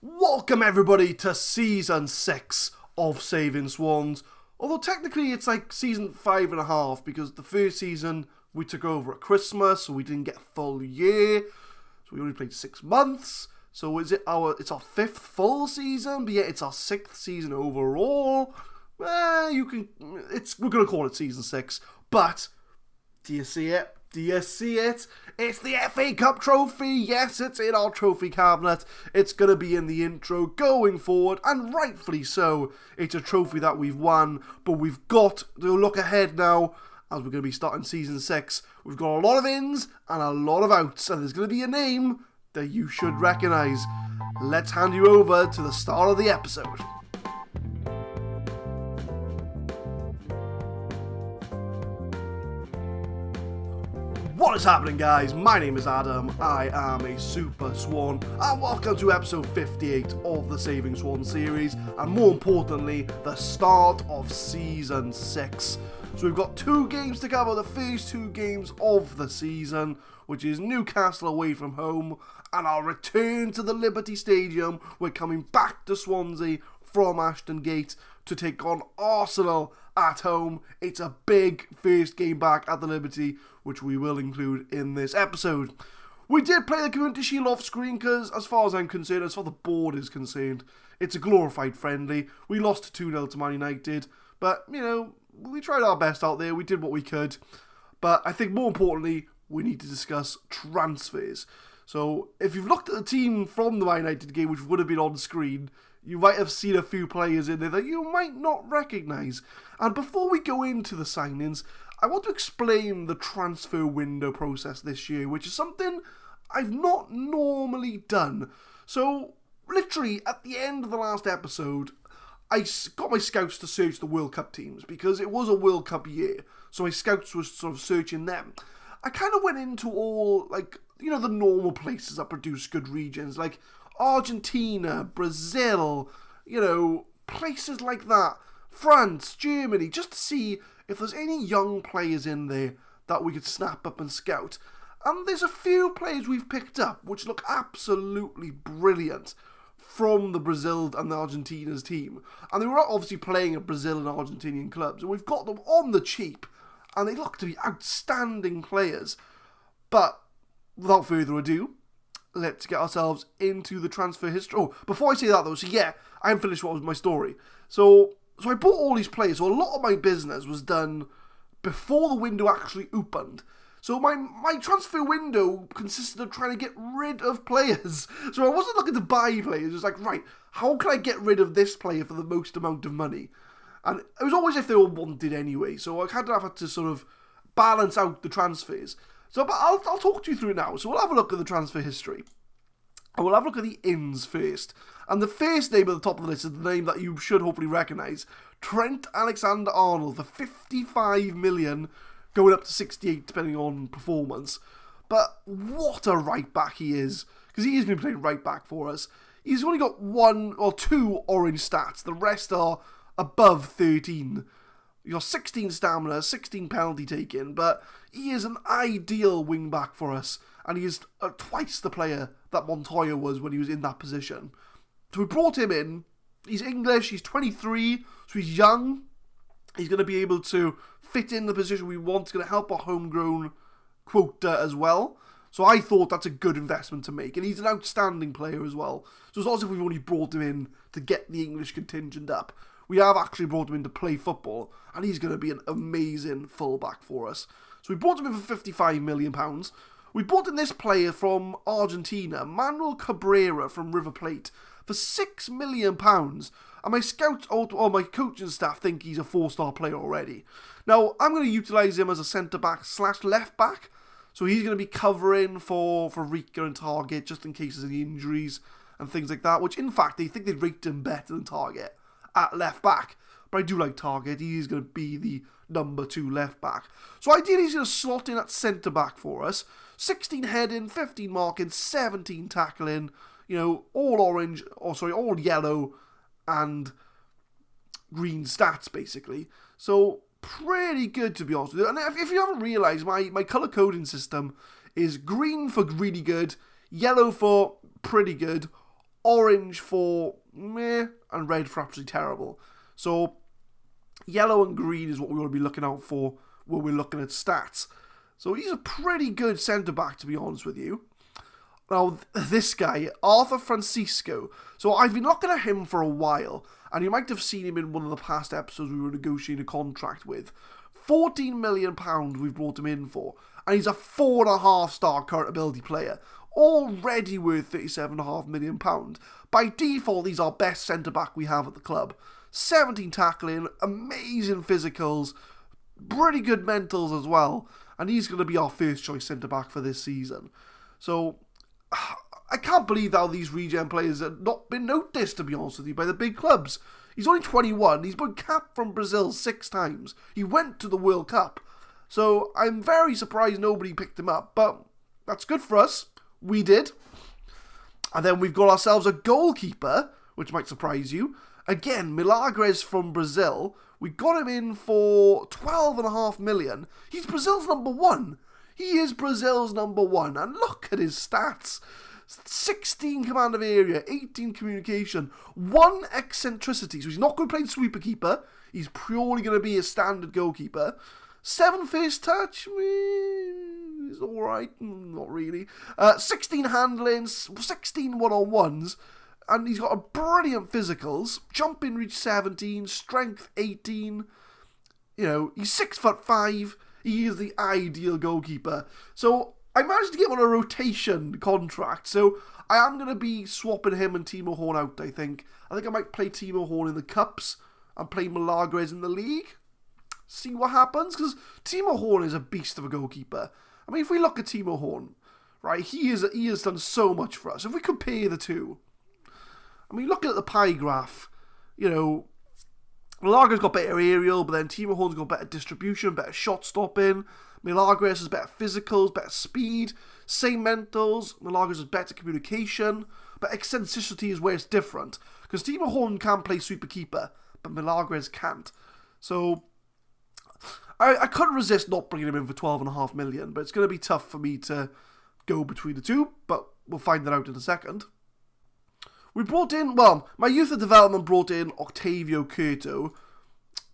Welcome everybody to Season 6 of Saving Swans. Although technically it's like Season 5.5 because the first season we took over at Christmas, so we didn't get a full year. So we only played 6 months. So it's our 5th full season, but yeah, it's our 6th season overall. We're gonna call it Season 6. But do you see it? Do you see it? It's the FA Cup trophy. Yes, it's in our trophy cabinet. It's going to be in the intro going forward, and rightfully so. It's a trophy that we've won, but we've got to look ahead now as we're going to be starting Season 6. We've got a lot of ins and a lot of outs, and there's going to be a name that you should recognise. Let's hand you over to the start of the episode. What is happening, guys? My name is Adam, I am a Super Swan, and welcome to episode 58 of the Saving Swans series, and more importantly, the start of Season 6. So we've got 2 games to cover, the first 2 games of the season, which is Newcastle away from home, and our return to the Liberty Stadium. We're coming back to Swansea from Ashton Gate to take on Arsenal at home. It's a big first game back at the Liberty, which we will include in this episode. We did play the Community Shield off screen because, as far as I'm concerned, as far as the board is concerned, it's a glorified friendly. We lost 2-0 to Man United, but, you know, we tried our best out there. We did what we could. But I think more importantly, we need to discuss transfers. So, if you've looked at the team from the Man United game, which would have been on screen, you might have seen a few players in there that you might not recognise. And before we go into the signings, I want to explain the transfer window process this year, which is something I've not normally done. So, literally, at the end of the last episode, I got my scouts to search the World Cup teams, because it was a World Cup year, so my scouts were sort of searching them. I kind of went into all, like, you know, the normal places that produce good regions, like Argentina, Brazil, you know, places like that, France, Germany, just to see if there's any young players in there that we could snap up and scout. And there's a few players we've picked up which look absolutely brilliant from the Brazil and the Argentina's team. And they were obviously playing at Brazil and Argentinian clubs, and we've got them on the cheap, and they look to be outstanding players. But without further ado, let's get ourselves into the transfer history. Oh, before I say that though, so yeah, I haven't finished what was my story. So I bought all these players, so a lot of my business was done before the window actually opened. So my transfer window consisted of trying to get rid of players. So I wasn't looking to buy players, it was like, right, how can I get rid of this player for the most amount of money? And it was always if they were wanted anyway, so I kind of had to sort of balance out the transfers. So but I'll talk to you through it now. So we'll have a look at the transfer history. And we'll have a look at the ins first. And the first name at the top of the list is the name that you should hopefully recognise. Trent Alexander-Arnold for 55 million, going up to 68 depending on performance. But what a right back he is. Because he is going to be playing right back for us. He's only got 1 or 2 orange stats. The rest are above 13. You got 16 stamina, 16 penalty taken, but he is an ideal wing back for us, and he is twice the player that Montoya was when he was in that position. So we brought him in. He's English, he's 23, so he's young. He's going to be able to fit in the position we want. He's going to help our homegrown quota as well. So I thought that's a good investment to make, and he's an outstanding player as well. So it's not as if we've only brought him in to get the English contingent up. We have actually brought him in to play football, and he's going to be an amazing fullback for us. So we brought him in for £55 million. We brought in this player from Argentina, Manuel Cabrera from River Plate, for £6 million. And my scouts or my coaching staff think he's a 4-star player already. Now, I'm going to utilise him as a centre-back / left-back. So he's going to be covering for Rika and Target, just in case there's any injuries and things like that, which in fact, they think they'd rate him better than Target at left back, but I do like Target. He is going to be the number 2 left back. So ideally he's going to slot in at centre back for us. 16 heading, 15 marking, 17 tackling, you know, all yellow and green stats basically. So pretty good, to be honest with you. And if you haven't realised, my colour coding system is green for really good, yellow for pretty good, orange for meh, and red for absolutely terrible. So yellow and green is what we want to be looking out for when we're looking at stats. So he's a pretty good centre-back, to be honest with you. Now, this guy, Arthur Francisco. So I've been looking at him for a while, and you might have seen him in one of the past episodes we were negotiating a contract with. £14 million we've brought him in for, and he's a 4.5-star current ability player, already worth £37.5 million. By default, he's our best centre-back we have at the club. 17 tackling, amazing physicals, pretty good mentals as well, and he's going to be our first choice centre-back for this season. So I can't believe how these regen players have not been noticed, to be honest with you, by the big clubs. He's only 21, he's been capped from Brazil 6 times, he went to the World Cup, so I'm very surprised nobody picked him up, but that's good for us, we did. And then we've got ourselves a goalkeeper, which might surprise you. Again, Milagres from Brazil. We got him in for $12.5 million. He's Brazil's number 1. He is Brazil's number 1. And look at his stats. 16 command of area, 18 communication, 1 eccentricity. So he's not going to play sweeper keeper. He's purely going to be a standard goalkeeper. 7 first touch. He's alright. Not really. 16 handlings, 16 one-on-ones. And he's got a brilliant physicals. Jumping reach 17, strength 18. You know, he's 6'5". He is the ideal goalkeeper. So I managed to get him on a rotation contract. So I am going to be swapping him and Timo Horn out, I think. I think I might play Timo Horn in the Cups and play Milagres in the league. See what happens. Because Timo Horn is a beast of a goalkeeper. I mean, if we look at Timo Horn, right, he has done so much for us. If we compare the two, I mean, looking at the pie graph, you know, Milagres got better aerial, but then Timo Horn's got better distribution, better shot stopping. Milagres has better physicals, better speed, same mentals. Milagres has better communication, but eccentricity is where it's different. Because Timo Horn can play sweeper keeper, but Milagres can't. So I couldn't resist not bringing him in for $12.5 million, but it's going to be tough for me to go between the two, but we'll find that out in a second. We brought in, well, my youth and development brought in Octavio Curto.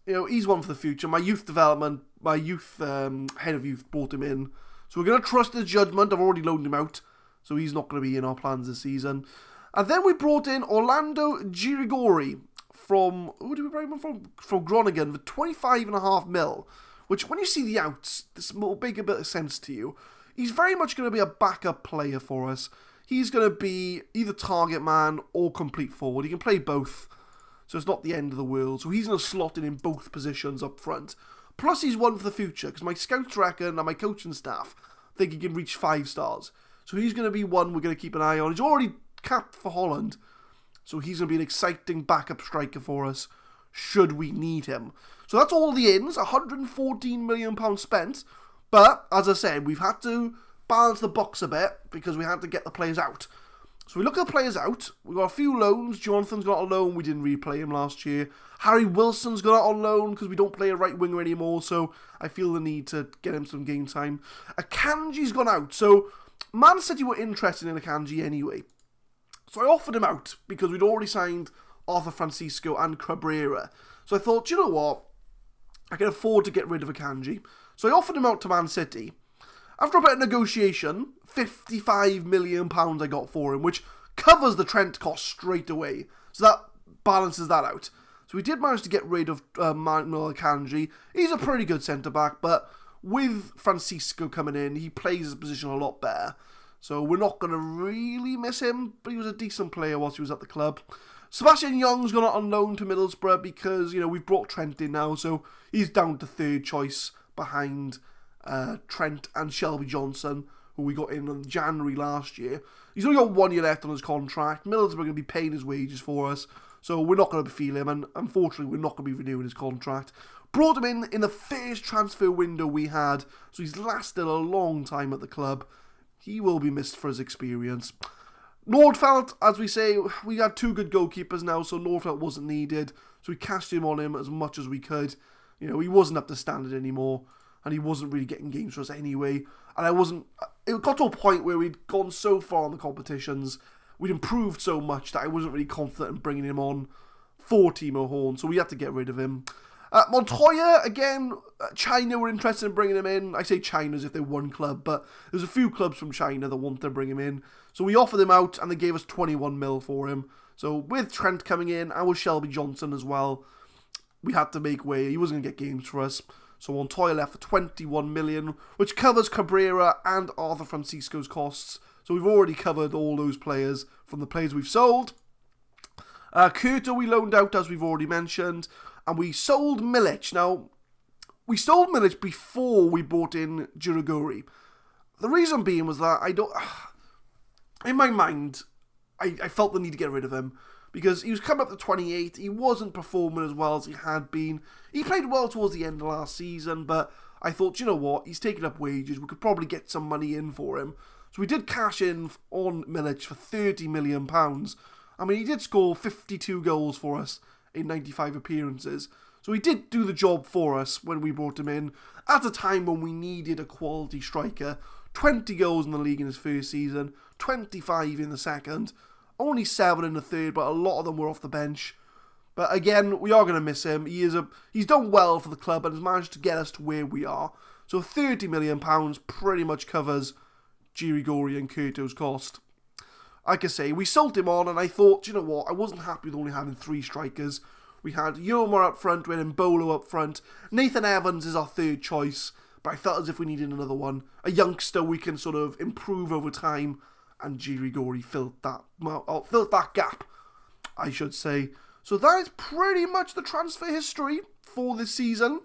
You know, he's one for the future. My youth development, my youth head of youth brought him in. So we're going to trust his judgment. I've already loaned him out, so he's not going to be in our plans this season. And then we brought in Orlando Girigori from, who did we bring him from Groningen for $25.5 million, which when you see the outs, this will make a bit of sense to you. He's very much going to be a backup player for us. He's going to be either target man or complete forward. He can play both, so it's not the end of the world. So he's going to slot in both positions up front. Plus he's one for the future, because my scouts reckon and my coaching staff think he can reach 5 stars. So he's going to be one we're going to keep an eye on. He's already capped for Holland, so he's going to be an exciting backup striker for us, should we need him. So that's all the ins, £114 million spent. But, as I said, we've had to balance the box a bit because we had to get the players out. So we look at the players out. We've got a few loans. Jonathan's got a loan. We didn't replay him last year. Harry Wilson's got out on loan because we don't play a right winger anymore, so I feel the need to get him some game time. Akanji's gone out. So Man City were interested in Akanji anyway. So I offered him out because we'd already signed Arthur Francisco and Cabrera. So I thought, you know what? I can afford to get rid of Akanji. So I offered him out to Man City. After a bit of negotiation, £55 million I got for him, which covers the Trent cost straight away. So that balances that out. So we did manage to get rid of Manuel Akanji. He's a pretty good centre-back, but with Francisco coming in, he plays his position a lot better. So we're not going to really miss him, but he was a decent player whilst he was at the club. Sebastian Young's gone on loan to Middlesbrough because, you know, we've brought Trent in now, so he's down to third choice behind Trent and Shelby Johnson, who we got in January last year. He's only got 1 year left on his contract. Middlesbrough are going to be paying his wages for us, so we're not going to feel him, and unfortunately we're not going to be renewing his contract. Brought him in the first transfer window we had, so he's lasted a long time at the club. He will be missed for his experience. Nordfeldt, as we say, we had 2 good goalkeepers now, so Nordfeldt wasn't needed, so we cashed him on him as much as we could. You know, he wasn't up to standard anymore, and he wasn't really getting games for us anyway. And it got to a point where we'd gone so far in the competitions, we'd improved so much that I wasn't really confident in bringing him on for Timo Horn, so we had to get rid of him. Montoya, again, China were interested in bringing him in. I say China as if they're one club, but there's a few clubs from China that want to bring him in. So we offered him out, and they gave us 21 mil for him. So with Trent coming in, and with Shelby Johnson as well, we had to make way. He wasn't going to get games for us. So Montoya left for 21 million, which covers Cabrera and Arthur Francisco's costs. So we've already covered all those players from the players we've sold. Curto we loaned out, as we've already mentioned. And we sold Milic. Now, we sold Milic before we bought in Girigori. The reason being was that in my mind, I felt the need to get rid of him. Because he was coming up to 28. He wasn't performing as well as he had been. He played well towards the end of last season. But I thought, you know what? He's taking up wages. We could probably get some money in for him. So we did cash in on Milic for £30 million. I mean, he did score 52 goals for us in 95 appearances. So he did do the job for us when we brought him in at a time when we needed a quality striker. 20 goals in the league in his first season, 25 in the second, only 7 in the third, but a lot of them were off the bench. But again, we are going to miss him. He's done well for the club and has managed to get us to where we are. So £30 million pretty much covers Girigori and Curto's cost. Like I say, we sold him on, and I thought, you know what, I wasn't happy with only having 3 strikers. We had Yomar up front, we had Mbolo up front. Nathan Evans is our third choice, but I felt as if we needed another one. A youngster we can sort of improve over time, and Girigori filled that gap, I should say. So that is pretty much the transfer history for this season.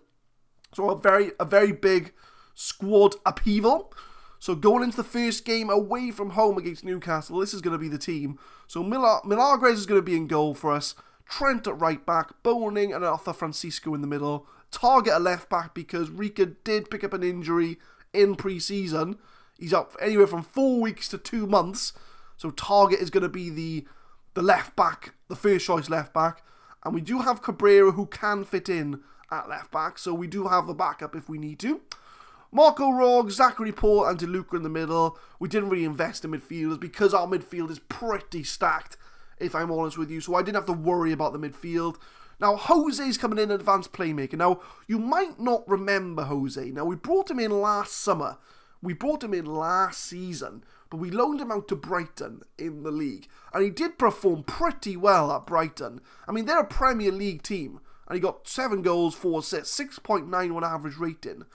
So a very big squad upheaval. So going into the first game away from home against Newcastle, this is going to be the team. So Milagres is going to be in goal for us. Trent at right back, Boning and Arthur Francisco in the middle. Target at left back because Rika did pick up an injury in pre-season. He's out anywhere from 4 weeks to 2 months. So Target is going to be the left back, the first choice left back. And we do have Cabrera who can fit in at left back. So we do have a backup if we need to. Marco Rog, Zachary Paul and DeLuca in the middle. We didn't really invest in midfielders because our midfield is pretty stacked, if I'm honest with you. So I didn't have to worry about the midfield. Now, Jose's coming in advanced playmaker. Now, you might not remember Jose. Now, we brought him in last summer. We brought him in last season. But we loaned him out to Brighton in the league. And he did perform pretty well at Brighton. I mean, they're a Premier League team. And he got 7 goals, 4 assists, 6.91 average rating.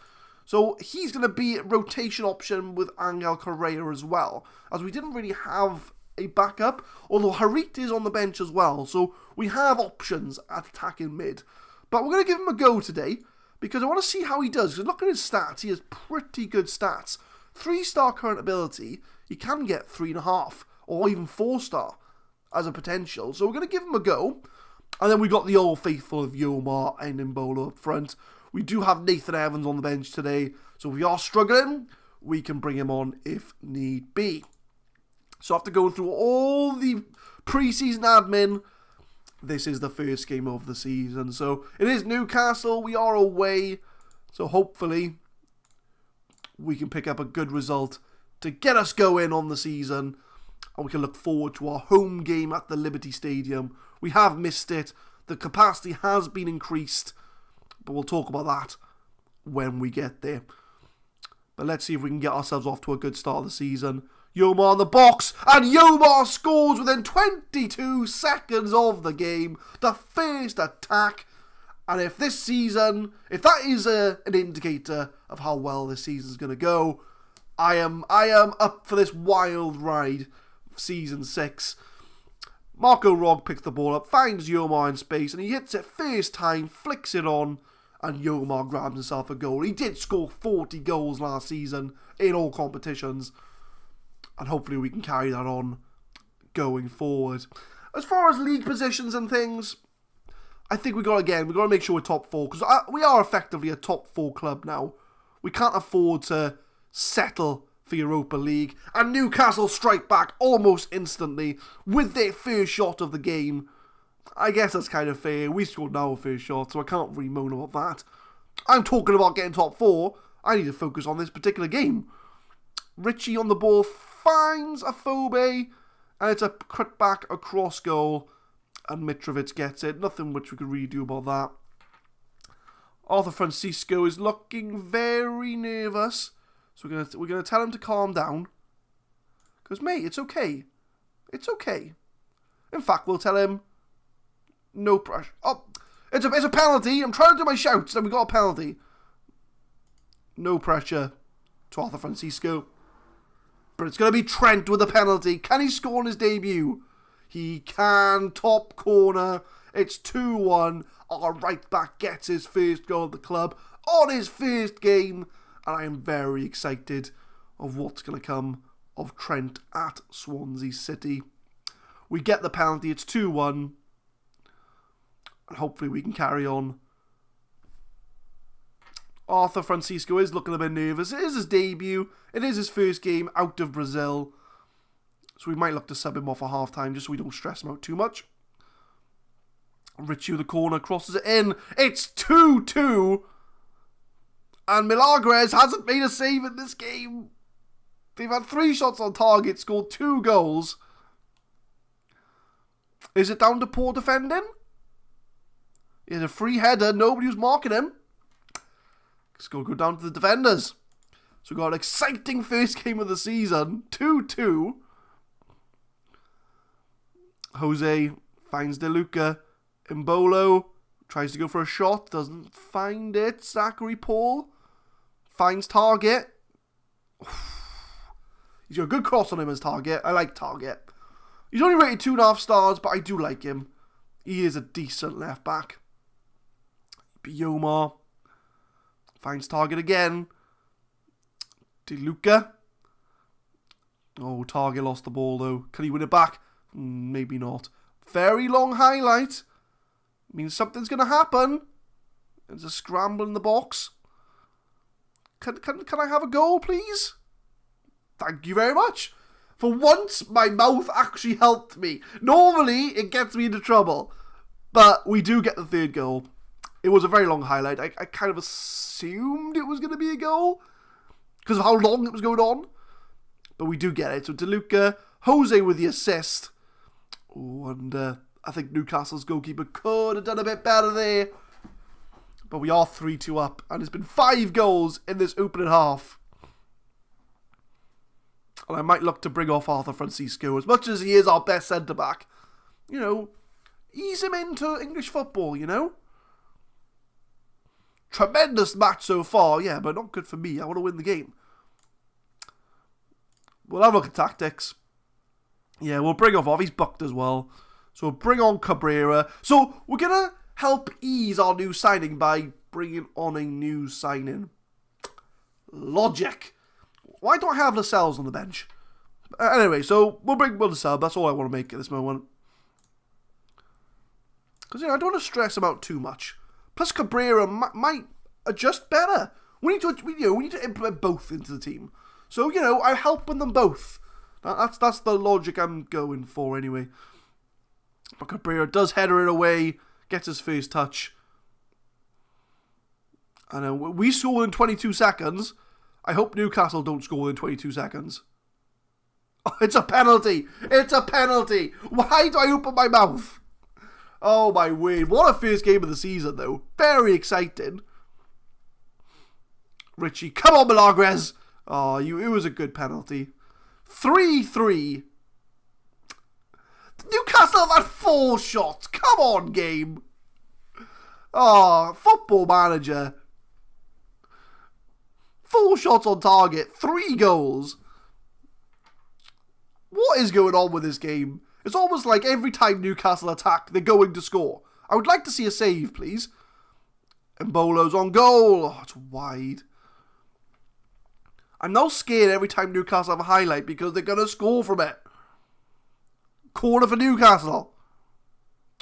So he's going to be a rotation option with Angel Correa as well, as we didn't really have a backup, although Harit is on the bench as well, so we have options at attacking mid. But we're going to give him a go today, because I want to see how he does, because look at his stats, he has pretty good stats. 3-star current ability, he can get 3.5, or even 4-star as a potential, so we're going to give him a go. And then we got the old faithful of Yomar and Mbolo up front. We do have Nathan Evans on the bench today, so if we are struggling, we can bring him on if need be. So after going through all the pre-season admin, this is the first game of the season. So it is Newcastle, we are away, so hopefully we can pick up a good result to get us going on the season, and we can look forward to our home game at the Liberty Stadium. We have missed it, the capacity has been increased, but we'll talk about that when we get there. But let's see if we can get ourselves off to a good start of the season. Yomar in the box, and Yomar scores within 22 seconds of the game. The first attack. And if that is an indicator of how well this season's going to go, I am up for this wild ride of Season 6. Marco Rog picks the ball up, finds Yomar in space, and he hits it first time, flicks it on, and Yomar grabs himself a goal. He did score 40 goals last season in all competitions, and hopefully we can carry that on going forward. As far as league positions and things, I think we've got to make sure we're top 4, because we are effectively a top 4 club now. We can't afford to settle for Europa League, and Newcastle strike back almost instantly with their first shot of the game. I guess that's kind of fair. We scored our first shot, so I can't really moan about that. I'm talking about getting top 4. I need to focus on this particular game. Richie on the ball finds Afobe. And it's a cut back across goal. And Mitrovic gets it. Nothing which we could really do about that. Arthur Francisco is looking very nervous. So we're gonna tell him to calm down. Because, mate, it's okay. It's okay. In fact, we'll tell him no pressure. Oh, it's a penalty. I'm trying to do my shouts and we got a penalty. No pressure to Arthur Francisco. But it's going to be Trent with a penalty. Can he score on his debut? He can. Top corner. It's 2-1. Our right back gets his first goal of the club on his first game. And I am very excited of what's going to come of Trent at Swansea City. We get the penalty. It's 2-1. And hopefully we can carry on. Arthur Francisco is looking a bit nervous. It is his debut. It is his first game out of Brazil. So we might look to sub him off at half-time just so we don't stress him out too much. Richie with the corner crosses it in. It's 2-2. And Milagres hasn't made a save in this game. They've had 3 shots on target, scored 2 goals. Is it down to poor defending? He had a free header. Nobody was marking him. It's going to go down to the defenders. So we've got an exciting first game of the season. 2-2. Jose finds De Luca. Mbolo tries to go for a shot. Doesn't find it. Zachary Paul finds target. He's got a good cross on him as target. I like target. He's only rated 2.5 stars, but I do like him. He is a decent left back. Biomar finds target again. De Luca. Oh, target lost the ball though. Can he win it back? Maybe not. Very long highlight. Means something's going to happen. There's a scramble in the box. Can I have a goal, please? Thank you very much. For once, my mouth actually helped me. Normally, it gets me into trouble. But we do get the third goal. It was a very long highlight. I kind of assumed it was going to be a goal because of how long it was going on. But we do get it. So De Luca, Jose with the assist. Oh, and I think Newcastle's goalkeeper could have done a bit better there. But we are 3-2 up. And it's been 5 goals in this opening half. And I might look to bring off Arthur Francisco. As much as he is our best centre-back. You know, ease him into English football, you know. Tremendous match so far, yeah, but not good for me. I want to win the game. We'll have a look at tactics. Yeah, we'll bring off He's bucked as well. So we'll bring on Cabrera. So we're going to help ease our new signing by bringing on a new signing. Logic. Why don't I have Lascelles on the bench? Anyway, so we'll bring Will sub. That's all I want to make at this moment. Because, you know, I don't want to stress him out too much. Plus, Cabrera might adjust better. We need to implement both into the team. So, you know, I'm helping them both. That's the logic I'm going for anyway. But Cabrera does header it away, gets his first touch. And we score in 22 seconds. I hope Newcastle don't score in 22 seconds. Oh, it's a penalty. It's a penalty. Why do I open my mouth? Oh my word. What a first game of the season though. Very exciting. Richie, come on Milagres. Oh, it was a good penalty. 3-3. Newcastle have had 4 shots. Come on, game. Oh, football manager. 4 shots on target. 3 goals. What is going on with this game? It's almost like every time Newcastle attack, they're going to score. I would like to see a save, please. Mbolo's on goal. Oh, it's wide. I'm now scared every time Newcastle have a highlight because they're going to score from it. Corner for Newcastle.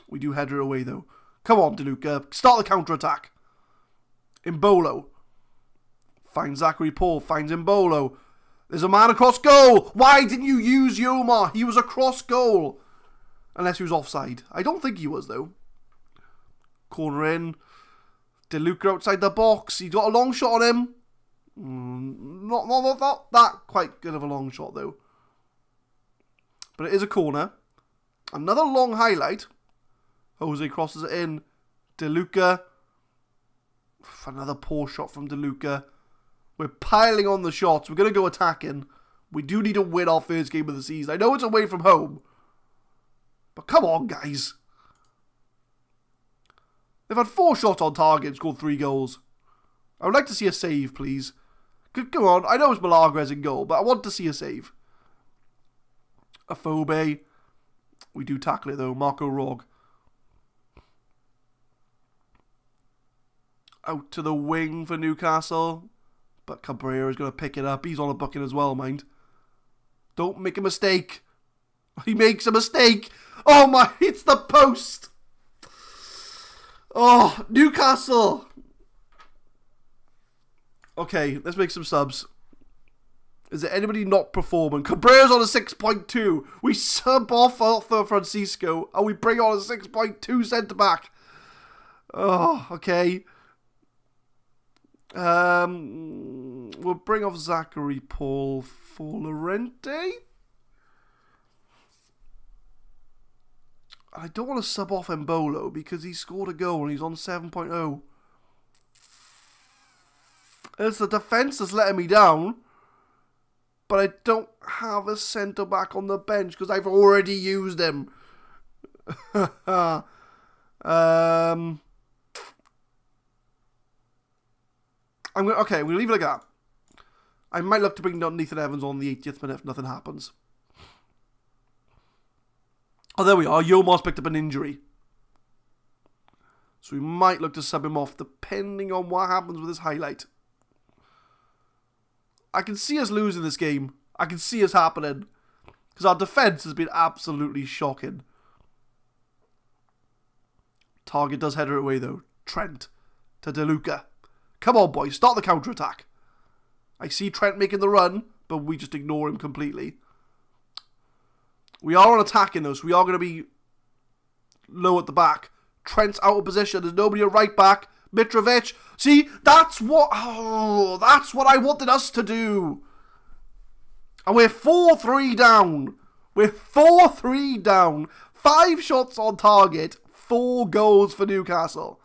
We do header away though. Come on, De Luca. Start the counter-attack. Mbolo. Finds Zachary Paul. Finds Mbolo. There's a man across goal. Why didn't you use Yomar? He was across goal. Unless he was offside. I don't think he was though. Corner in. De Luca outside the box. He's got a long shot on him. Not that quite good of a long shot though. But it is a corner. Another long highlight. Jose crosses it in. De Luca. Another poor shot from De Luca. We're piling on the shots. We're going to go attacking. We do need to win our first game of the season. I know it's away from home. But come on, guys. They've had 4 shots on target and scored 3 goals. I would like to see a save, please. Come on. I know it's Milagres in goal, but I want to see a save. Afobe. We do tackle it, though. Marco Rog. Out to the wing for Newcastle. But Cabrera is going to pick it up. He's on a booking as well, mind. Don't make a mistake. He makes a mistake. Oh my, it's the post. Oh, Newcastle. Okay, let's make some subs. Is there anybody not performing? Cabrera's on a 6.2. We sub off Arthur Francisco and we bring on a 6.2 centre-back. Oh, okay. We'll bring off Zachary Paul for Lorente. I don't want to sub off Embolo because he scored a goal and he's on 7.0. It's the defence that's letting me down. But I don't have a centre-back on the bench because I've already used him. Okay, we'll leave it like that. I might look to bring down Nathan Evans on the 80th minute if nothing happens. Oh, there we are. Yomar's picked up an injury. So we might look to sub him off depending on what happens with this highlight. I can see us losing this game. I can see us happening. Because our defence has been absolutely shocking. Target does header it away though. Trent to De Luca. Come on, boys. Start the counter-attack. I see Trent making the run, but we just ignore him completely. We are on attacking, though, so we are going to be low at the back. Trent's out of position. There's nobody at right back. Mitrovic. See, that's what I wanted us to do. And we're 4-3 down. We're 4-3 down. 5 shots on target. 4 goals for Newcastle.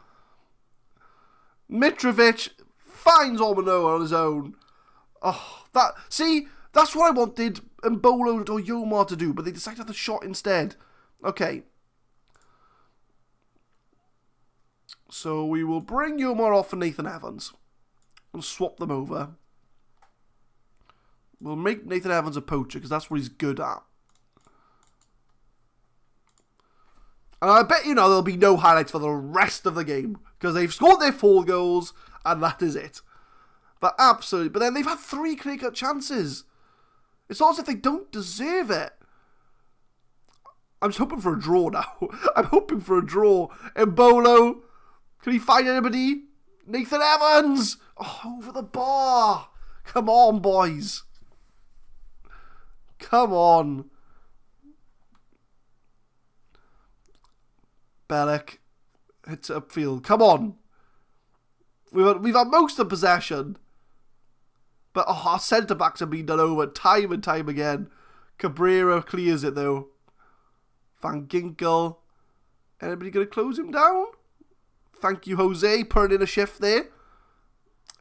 Mitrovic finds Ormanoa on his own. Oh, that's what I wanted Embolo or Yomar to do, but they decided to have the shot instead. Okay. So we will bring Yomar off for Nathan Evans. And swap them over. We'll make Nathan Evans a poacher, because that's what he's good at. And I bet you know there'll be no highlights for the rest of the game. Because they've scored their 4 goals, and that is it. But absolutely. But then they've had 3 clear-cut chances. It's not as if they don't deserve it. I'm just hoping for a draw now. I'm hoping for a draw. Embolo. Can he find anybody? Nathan Evans. Oh, over the bar. Come on, boys. Come on. Bellick. Hits it upfield. Come on. We've had most of possession. But our centre-backs have been done over time and time again. Cabrera clears it though. Van Ginkel. Anybody going to close him down? Thank you, Jose. Putting in a shift there.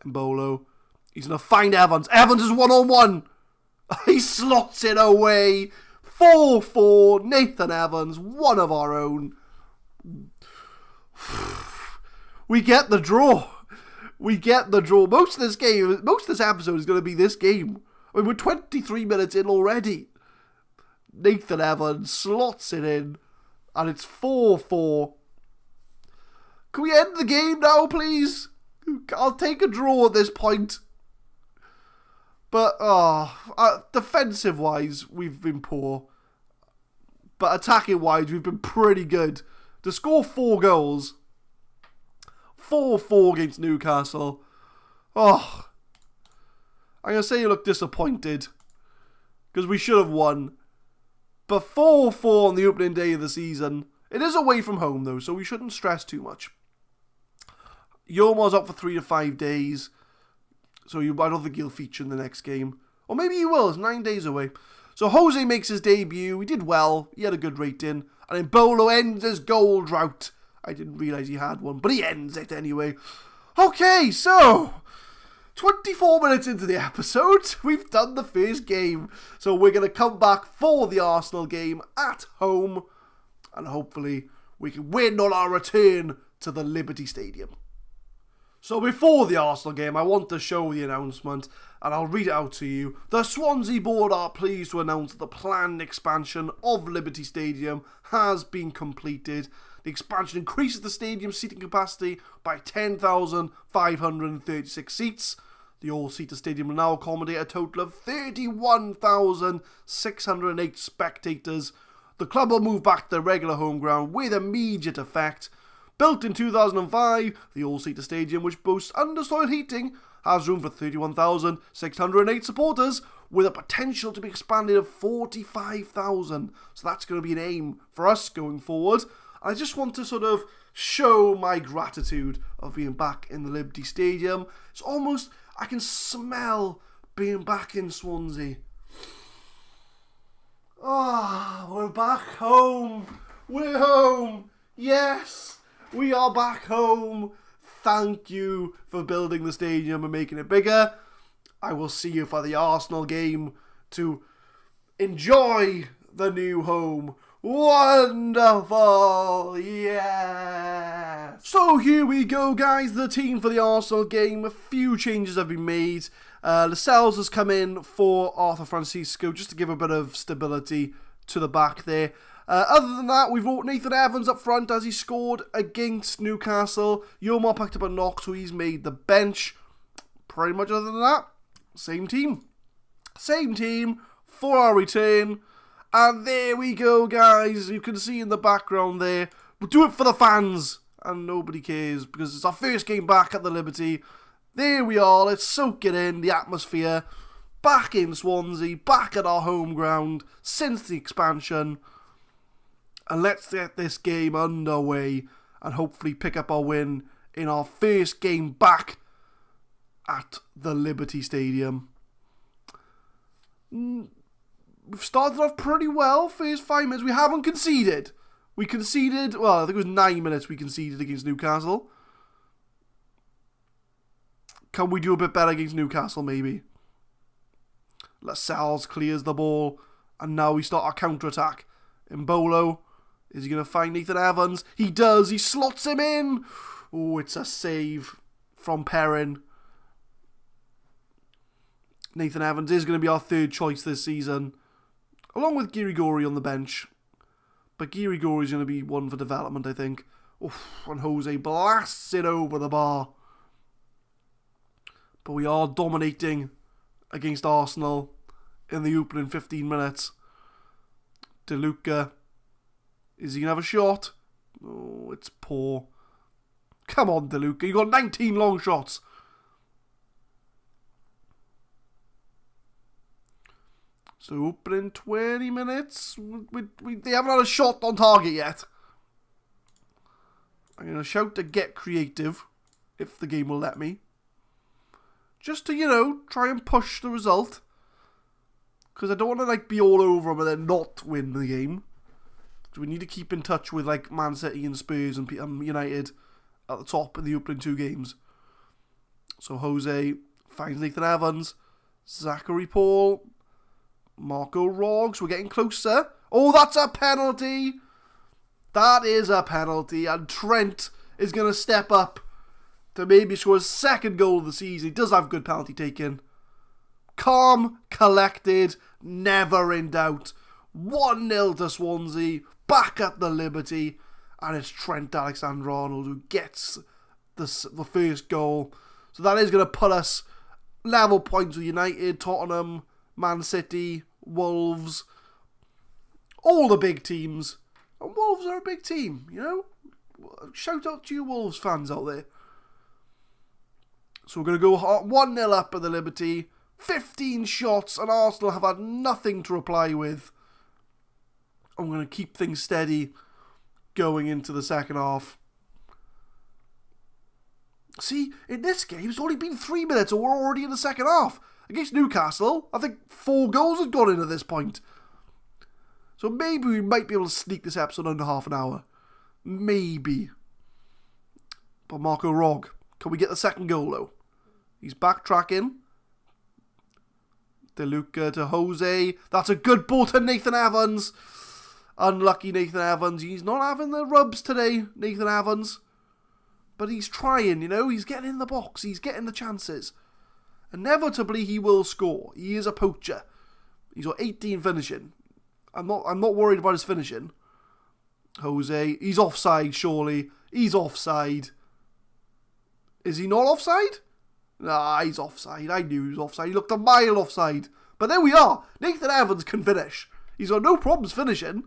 Embolo. He's going to find Evans. Evans is 1-on-1. He slots it away. 4-4. Nathan Evans. One of our own. We get the draw. We get the draw. Most of this episode is going to be this game. I mean, we're 23 minutes in already. Nathan Evans slots it in. And it's 4-4. Can we end the game now, please? I'll take a draw at this point. But, defensive-wise, we've been poor. But attacking-wise, we've been pretty good. To score 4 goals... 4-4 against Newcastle. Oh. I'm going to say you look disappointed. Because we should have won. But 4-4 on the opening day of the season. It is away from home though, so we shouldn't stress too much. Yomar's up for 3 to 5 days. So I don't think he'll feature in the next game. Or maybe he will. It's 9 days away. So Jose makes his debut. He did well. He had a good rating. And then Bolo ends his goal drought. I didn't realise he had one, but he ends it anyway. Okay, so 24 minutes into the episode, we've done the first game. So we're going to come back for the Arsenal game at home. And hopefully we can win on our return to the Liberty Stadium. So before the Arsenal game, I want to show the announcement, and I'll read it out to you. The Swansea board are pleased to announce that the planned expansion of Liberty Stadium has been completed. The expansion increases the stadium's seating capacity by 10,536 seats. The all-seater stadium will now accommodate a total of 31,608 spectators. The club will move back to their regular home ground with immediate effect. Built in 2005, the all-seater stadium, which boasts undersoil heating, has room for 31,608 supporters, with a potential to be expanded to 45,000. So that's going to be an aim for us going forward. I just want to sort of show my gratitude of being back in the Liberty Stadium. It's almost, I can smell being back in Swansea. Ah, we're back home. We're home. Yes. We are back home. Thank you for building the stadium and making it bigger. I will see you for the Arsenal game to enjoy the new home. Wonderful! Yeah! So here we go, guys. The team for the Arsenal game. A few changes have been made. Lascelles has come in for Arthur Francisco just to give a bit of stability to the back there. Other than that, we've brought Nathan Evans up front as he scored against Newcastle. Yomar picked up a knock, so he's made the bench. Pretty much other than that, same team. Same team for our return. And there we go, guys. You can see in the background there. We'll do it for the fans. And nobody cares because it's our first game back at the Liberty. There we are. Let's soak it in, the atmosphere. Back in Swansea, back at our home ground since the expansion. And let's get this game underway and hopefully pick up our win in our first game back at the Liberty Stadium. We've started off pretty well. First 5 minutes. We haven't conceded. We conceded, well, I think it was 9 minutes we conceded against Newcastle. Can we do a bit better against Newcastle, maybe? Lascelles clears the ball. And now we start our counter-attack. Mbolo. Is he going to find Nathan Evans? He does. He slots him in. Oh, it's a save from Perrin. Nathan Evans is going to be our third choice this season. Along with Girigori on the bench. But Girigori is going to be one for development, I think. Oof, and Jose blasts it over the bar. But we are dominating against Arsenal in the opening 15 minutes. De Luca. Is he going to have a shot? Oh, it's poor. Come on, De Luca. You got 19 long shots. So opening 20 minutes. They haven't had a shot on target yet. I'm going to shout to get creative. If the game will let me. Just to, try and push the result. Because I don't want to, be all over them and then not win the game. So we need to keep in touch with, Man City and Spurs and United at the top in the opening 2 games. So Jose finds Nathan Evans. Zachary Paul. Marco Roggs. We're getting closer. Oh, that's a penalty. That is a penalty. And Trent is going to step up to maybe score his second goal of the season. He does have good penalty taking. Calm, collected, never in doubt. 1-0 to Swansea. Back at the Liberty. And it's Trent Alexander-Arnold who gets the first goal. So that is going to put us level points with United, Tottenham, Man City, Wolves. All the big teams. And Wolves are a big team, Shout out to you Wolves fans out there. So we're going to go 1-0 up at the Liberty. 15 shots and Arsenal have had nothing to reply with. I'm going to keep things steady going into the second half. See, in this game, it's only been 3 minutes and we're already in the second half. Against Newcastle, I think 4 goals had gone in at this point. So maybe we might be able to sneak this episode under half an hour. Maybe. But Marco Rog, can we get the second goal though? He's backtracking. De Luca to Jose. That's a good ball to Nathan Evans. Unlucky Nathan Evans. He's not having the rubs today, Nathan Evans. But he's trying, you know. He's getting in the box. He's getting the chances. Inevitably, he will score. He is a poacher. He's got 18 finishing. I'm not worried about his finishing. Jose. He's offside, surely. He's offside. Is he not offside? Nah, he's offside. I knew he was offside. He looked a mile offside. But there we are. Nathan Evans can finish. He's got no problems finishing.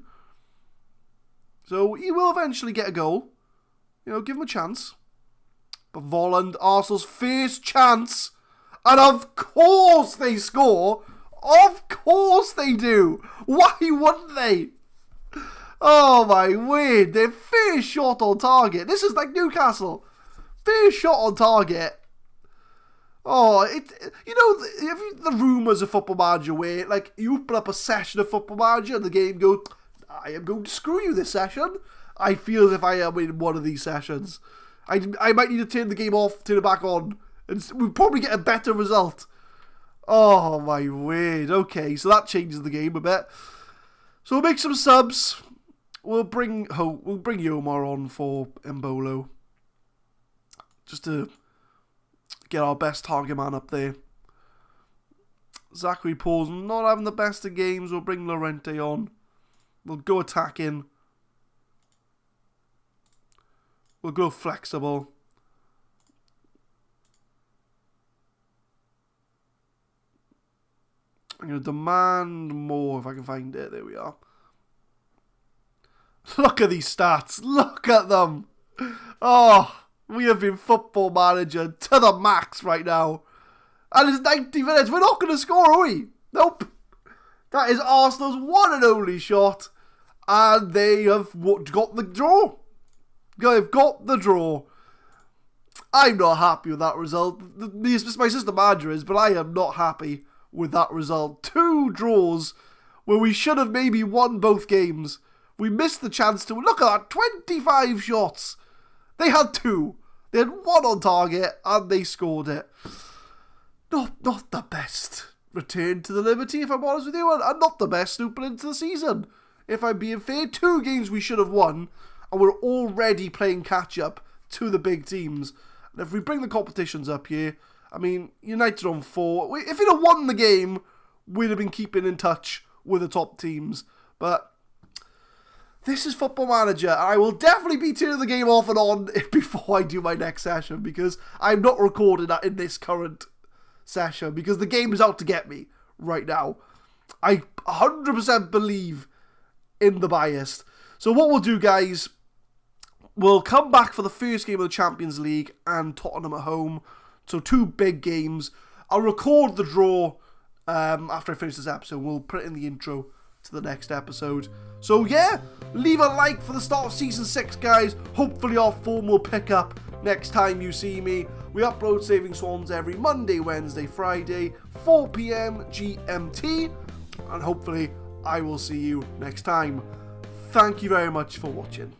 So he will eventually get a goal. You know, give him a chance. But Volland, Arsenal's first chance. And of course they score. Of course they do. Why wouldn't they? Oh my word. Their first shot on target. This is like Newcastle. First shot on target. Oh, you know, the rumours of Football Manager where, like, you open up a session of Football Manager and the game goes, I am going to screw you this session. I feel as if I am in one of these sessions. I might need to turn the game off, turn it back on, and we'll probably get a better result. Oh, my word. Okay, so that changes the game a bit. So we'll make some subs. We'll bring Yomar on for Mbolo. Just to get our best target man up there. Zachary Paul's not having the best of games. We'll bring Lorente on. We'll go attacking. We'll go flexible. I'm going to demand more if I can find it. There we are. Look at these stats. Look at them. Oh, we have been Football Manager to the max right now. And it's 90 minutes. We're not going to score, are we? Nope. That is Arsenal's one and only shot. And they have got the draw. They've got the draw. I'm not happy with that result. My assistant manager is, but I am not happy with that result. 2 draws where we should have maybe won both games. We missed the chance to. Look at that, 25 shots. They had 2. They had 1 on target and they scored it. Not the best return to the Liberty, if I'm honest with you, and not the best opening into the season. If I'm being fair, 2 games we should have won, and we're already playing catch-up to the big teams. And if we bring the competitions up here, I mean, United on 4. If we'd have won the game, we'd have been keeping in touch with the top teams. But this is Football Manager. I will definitely be turning the game off and on before I do my next session, because I'm not recording that in this current session, because the game is out to get me right now. I 100% believe in the bias. So what we'll do, guys, we'll come back for the first game of the Champions League and Tottenham at home. So 2 big games. I'll record the draw after I finish this episode. We'll put it in the intro to the next episode. So yeah, leave a like for the start of Season 6, guys. Hopefully our form will pick up next time you see me. We upload Saving Swans every Monday, Wednesday, Friday, 4 PM GMT. And hopefully I will see you next time. Thank you very much for watching.